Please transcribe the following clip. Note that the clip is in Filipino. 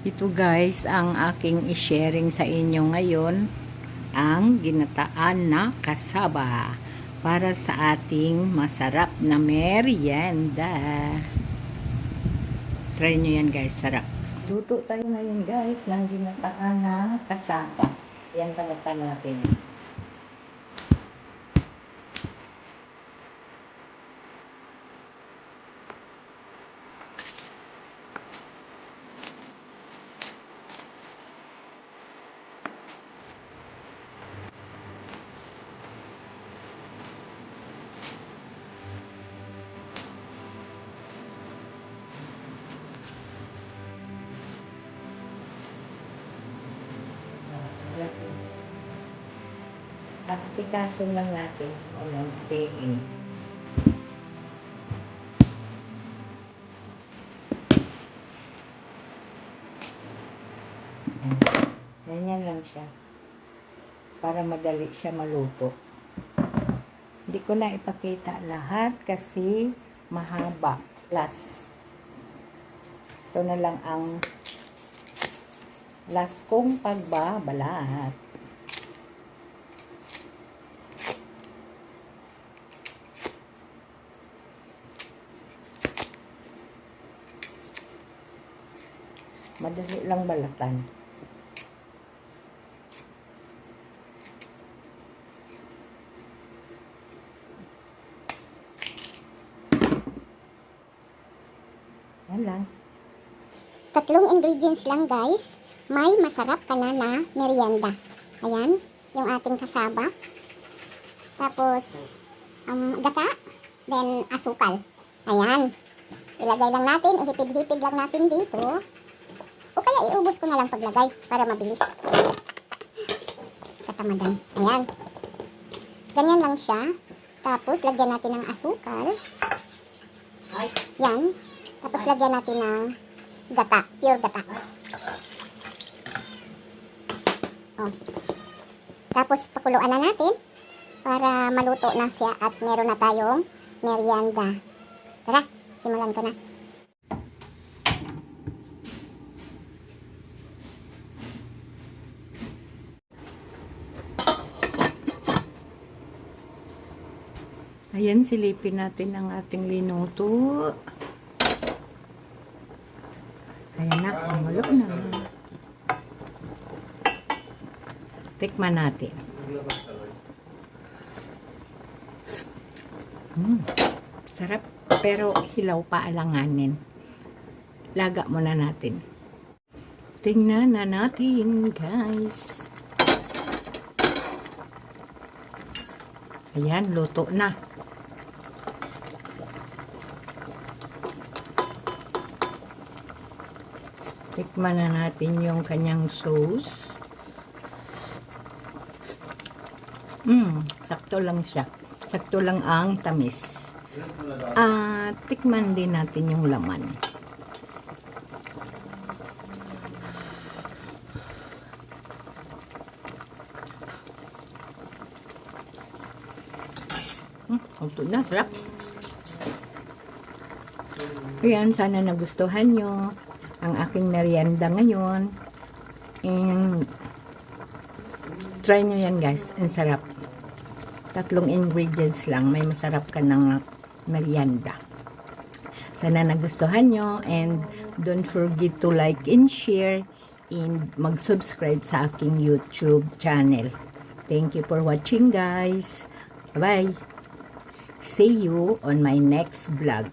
Ito guys, ang aking i-sharing sa inyo ngayon, ang ginataan na kasaba para sa ating masarap na merienda. Try nyo yan guys, sarap. Luto tayo ngayon guys ng ginataan na kasaba. Yan talaga natin. Aplikasyon lang natin ng PN. Ganyan lang siya. Para madali siya maluto. Hindi ko na ipakita lahat kasi mahaba. Plus, ito na lang ang last kong pagbabalat. Madali lang balatan. Yan lang. 3 ingredients lang guys. May masarap ka na merienda. Ayan, yung ating kasaba. Tapos, gata. Then, asukal. Ayan. Ilagay lang natin, ihipid-hipid lang natin dito. O kaya iubos ko na lang paglagay para mabilis. Katamadan. Ayan. Ganyan lang siya. Tapos, lagyan natin ng asukal. Yan. Tapos, lagyan natin ng gata. Pure gata. Oh. Tapos, pakuluan na natin para maluto na siya at meron na tayong merienda. Tara, simulan ko na. Ayan, silipin natin ang ating linuto. Ayan na, kumulo na. Tikman natin. Sarap, pero hilaw pa alanganin. Laga muna natin. Tingnan na natin, guys. Ayan, luto na. Tikman na natin yung kanyang sauce. Sakto lang siya. Sakto lang ang tamis. Tikman din natin yung laman. Ito na, sarap. Ayan, sana nagustuhan nyo ang aking merienda ngayon. And try nyo yan guys. Ang sarap. 3 ingredients lang. May masarap ka ng merienda. Sana nagustuhan nyo. And don't forget to like and share. And mag-subscribe sa aking YouTube channel. Thank you for watching guys. Bye-bye. See you on my next vlog.